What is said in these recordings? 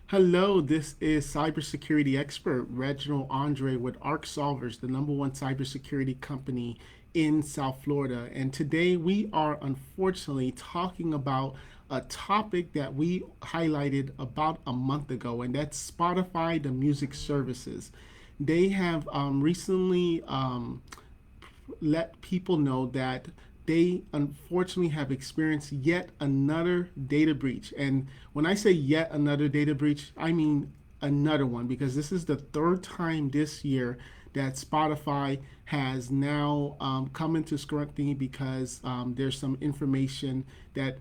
Hello, this is cybersecurity expert Reginald Andre with ARK Solvers, the number one cybersecurity company in South Florida. And today we are unfortunately talking about a topic that we highlighted about a month ago, and that's Spotify, the music services. They have recently let people know that they unfortunately have experienced yet another data breach. And when I say yet another data breach, I mean another one because this is the third time this year that Spotify has now come into scrutiny because there's some information that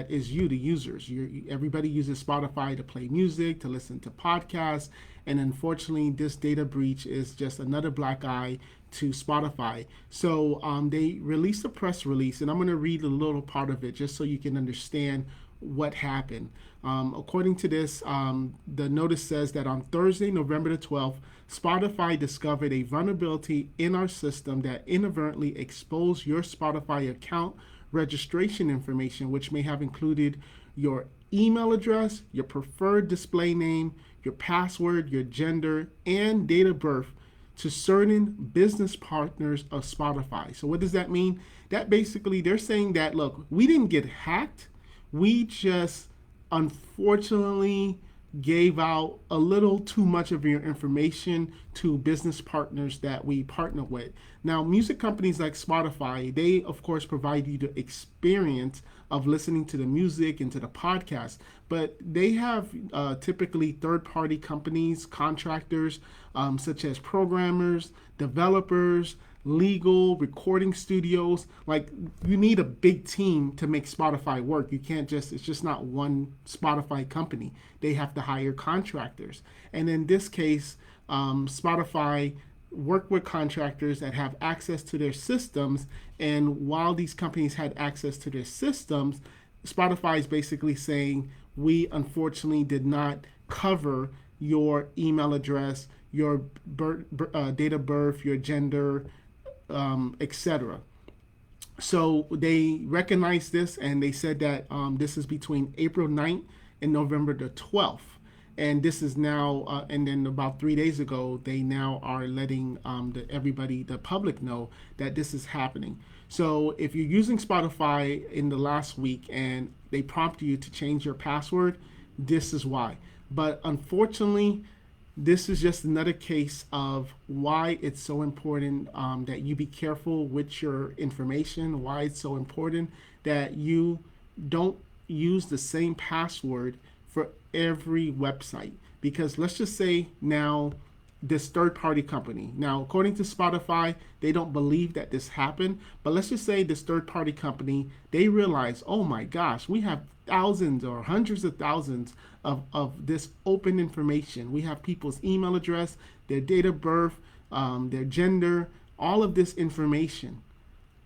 is the users. Everybody uses Spotify to play music, to listen to podcasts, and unfortunately, this data breach is just another black eye to Spotify. So they released a press release, and I'm going to read a little part of it just so you can understand what happened. According to this, the notice says that on Thursday, November the 12th, Spotify discovered a vulnerability in our system that inadvertently exposed your Spotify account registration information, which may have included your email address, your preferred display name, your password, your gender, and date of birth to certain business partners of Spotify. So, what does that mean? That basically they're saying that, look, we didn't get hacked, we just unfortunately gave out a little too much of your information to business partners that we partner with. Now, music companies like Spotify, they of course provide you the experience of listening to the music and to the podcast, but they have typically third-party companies, contractors, such as programmers, developers, legal, recording studios. Like, you need a big team to make Spotify work. You can't just, it's just not one Spotify company. They have to hire contractors. And in this case, Spotify work with contractors that have access to their systems. And while these companies had access to their systems, Spotify is basically saying, we unfortunately did not cover your email address, your date of birth, your gender, etc. So they recognized this and they said that this is between April 9th and November the 12th. And this is now, and then about 3 days ago, they now are letting everybody, the public, know that this is happening. So if you're using Spotify in the last week and they prompt you to change your password, this is why. But unfortunately, this is just another case of why it's so important that you be careful with your information, why it's so important that you don't use the same password for every website. Because let's just say now this third party company. Now, according to Spotify, they don't believe that this happened, but let's just say this third party company, they realize, oh my gosh, we have thousands or hundreds of thousands of this open information. We have people's email address, their date of birth, their gender, all of this information.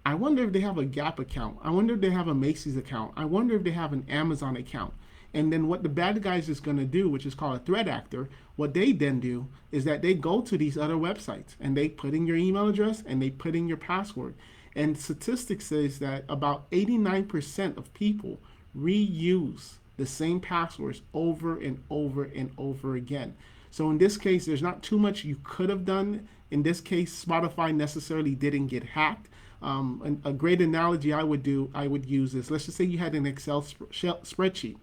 I wonder if they have a Gap account. I wonder if they have a Macy's account. I wonder if they have an Amazon account. And then what the bad guys is going to do, which is called a threat actor, what they then do is that they go to these other websites and they put in your email address and they put in your password. And statistics says that about 89% of people reuse the same passwords over and over and over again. So in this case, there's not too much you could have done. In this case, Spotify necessarily didn't get hacked. A great analogy I would use is, let's just say you had an Excel spreadsheet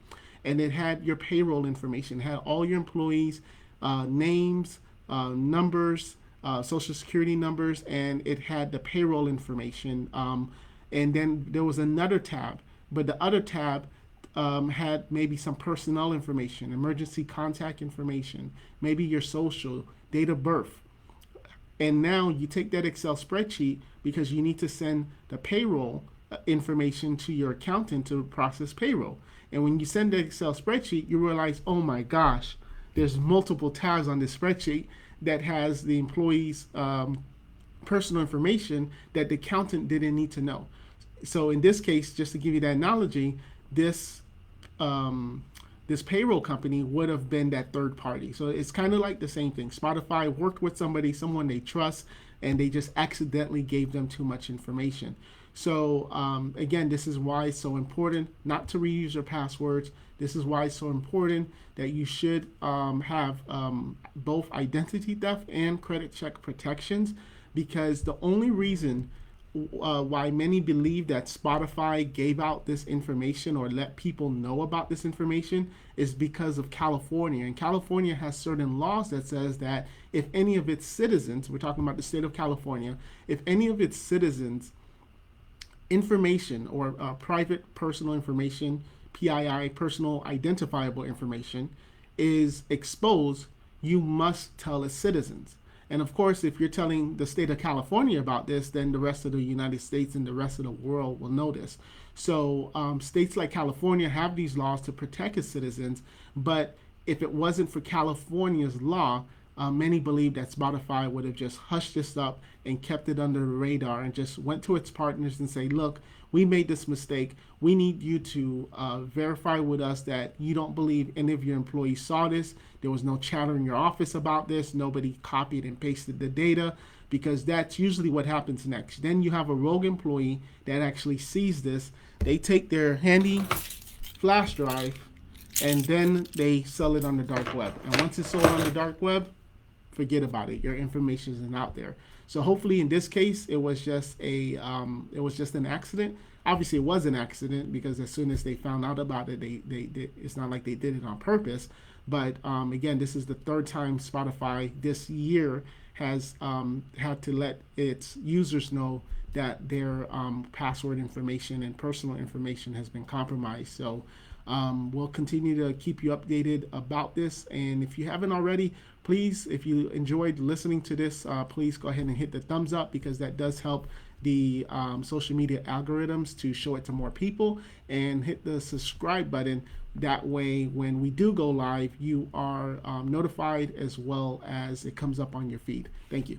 and it had your payroll information, had all your employees' names, numbers, social security numbers, and it had the payroll information. And then there was another tab, but the other tab had maybe some personnel information, emergency contact information, maybe your social, date of birth. And now you take that Excel spreadsheet because you need to send the payroll information to your accountant to process payroll. And when you send the Excel spreadsheet, you realize, oh my gosh, there's multiple tabs on this spreadsheet that has the employee's personal information that the accountant didn't need to know. So in this case, just to give you that analogy, this this payroll company would have been that third party. So it's kind of like the same thing. Spotify worked with someone they trust, and they just accidentally gave them too much information. So again, this is why it's so important not to reuse your passwords. This is why it's so important that you should have both identity theft and credit check protections, because the only reason why many believe that Spotify gave out this information or let people know about this information is because of California. And California has certain laws that says that if any of its citizens, we're talking about the state of California, if any of its citizens information or private personal information, PII, personal identifiable information, is exposed, you must tell its citizens. And of course, if you're telling the state of California about this, then the rest of the United States and the rest of the world will know this. So states like California have these laws to protect its citizens, but if it wasn't for California's law, many believe that Spotify would have just hushed this up and kept it under the radar and just went to its partners and say, look, we made this mistake. We need you to verify with us that you don't believe any of your employees saw this. There was no chatter in your office about this. Nobody copied and pasted the data, because that's usually what happens next. Then you have a rogue employee that actually sees this. They take their handy flash drive and then they sell it on the dark web. And once it's sold on the dark web, forget about it. Your information isn't out there. So hopefully, in this case, it was just an accident. Obviously, it was an accident, because as soon as they found out about it, it's not like they did it on purpose. But again, this is the third time Spotify this year has had to let its users know that their password information and personal information has been compromised. So we'll continue to keep you updated about this. And if you haven't already, please, if you enjoyed listening to this, please go ahead and hit the thumbs up, because that does help the social media algorithms to show it to more people. And hit the subscribe button. That way, when we do go live, you are notified, as well as it comes up on your feed. Thank you.